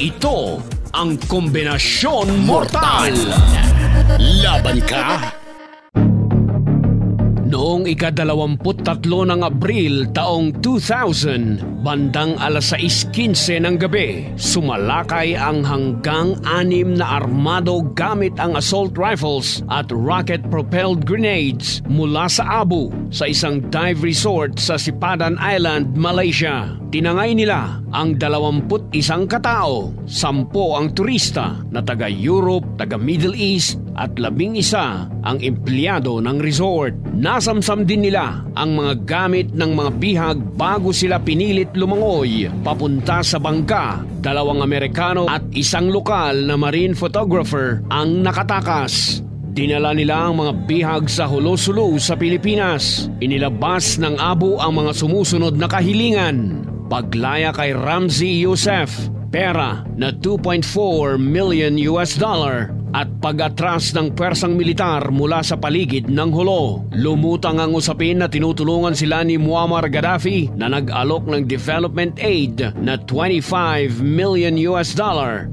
Ito ang Kombinasyon Mortal. Laban ka? Noong ika-23 ng Abril taong 2000, bandang alas 6:15 ng gabi, sumalakay ang hanggang 6 na armado gamit ang assault rifles at rocket-propelled grenades mula sa Abu sa isang dive resort sa Sipadan Island, Malaysia. Tinangay nila ang 21 katao, 10 ang turista na taga-Europe, taga-Middle East at 11 ang empleyado ng resort. Nasamsam din nila ang mga gamit ng mga bihag bago sila pinilit lumangoy papunta sa bangka. 2 Amerikano at 1 lokal na marine photographer ang nakatakas. Dinala nila ang mga bihag sa Hulo-Sulu sa Pilipinas. Inilabas ng Abu ang mga sumusunod na kahilingan. Paglaya kay Ramzi Youssef, pera na $2.4 million at pag-atras ng pwersang militar mula sa paligid ng Hulo. Lumutang ang usapin na tinutulungan sila ni Muammar Gaddafi na nag-alok ng development aid na $25 million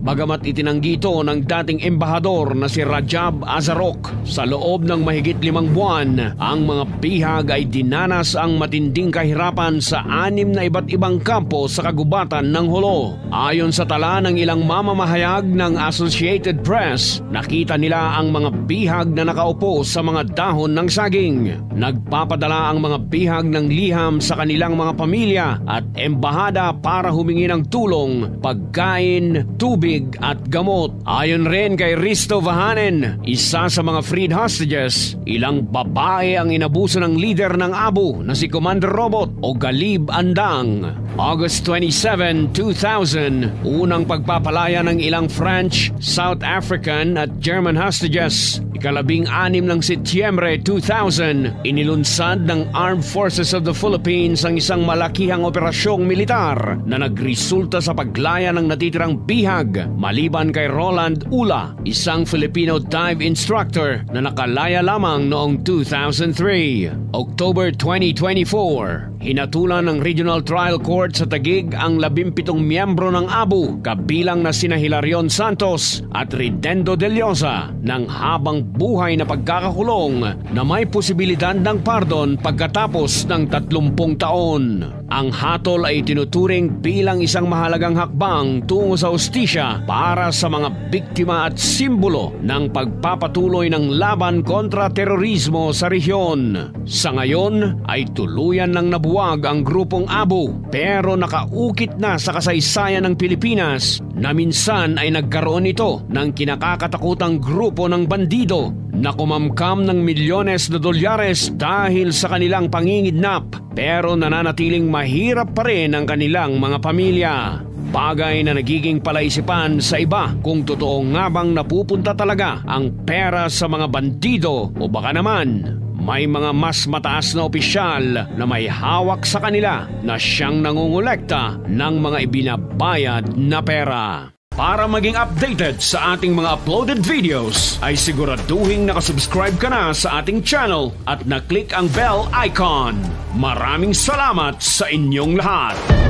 bagamat itinanggi ito ng dating embahador na si Rajab Azarok. Sa loob ng mahigit 5 buwan, ang mga bihag ay dinanas ang matinding kahirapan sa 6 na iba't ibang kampo sa kagubatan ng Hulo. Ayon sa tala ng ilang mamamahayag ng Associated Press, nakita nila ang mga bihag na nakaupo sa mga dahon ng saging. Nagpapadala ang mga bihag ng liham sa kanilang mga pamilya at embahada para humingi ng tulong, pagkain, tubig at gamot. Ayon rin kay Risto Vahanen, isa sa mga freed hostages, ilang babae ang inabuso ng leader ng Abu na si Commander Robot o Galib Andang. August 27, 2000, unang pagpapalaya ng ilang French, South African at German hostages. Ika-16 ng Setyembre 2000, inilunsad ng Armed Forces of the Philippines ang isang malakihang operasyong militar na nagresulta sa paglaya ng natitirang bihag maliban kay Roland Ula, isang Filipino dive instructor na nakalaya lamang noong 2003. October 2024, hinatulan ng Regional Trial Court sa Taguig ang 17 miyembro ng Abu, kabilang na sina Hilarion Santos at Ridendo de Llosa, ng habang buhay na pagkakakulong na may posibilidad ng pardon pagkatapos ng 30 taon. Ang hatol ay tinuturing bilang isang mahalagang hakbang tungo sa hustisya para sa mga biktima at simbolo ng pagpapatuloy ng laban kontra terorismo sa rehiyon. Sa ngayon ay tuluyan ng nabuwag ang grupong Abu, pero nakaukit na sa kasaysayan ng Pilipinas na minsan ay nagkaroon ito ng kinakakatakutang grupo ng bandido na kumamkam ng milyones na dolyares dahil sa kanilang pangingidnap, pero nananatiling mahirap pa rin ang kanilang mga pamilya. Bagay na nagiging palaisipan sa iba kung totoo nga bang napupunta talaga ang pera sa mga bandido o baka naman may mga mas mataas na opisyal na may hawak sa kanila na siyang nangungulekta ng mga ibinabayad na pera. Para maging updated sa ating mga uploaded videos, ay siguraduhin nakasubscribe ka na sa ating channel at na-click ang bell icon. Maraming salamat sa inyong lahat!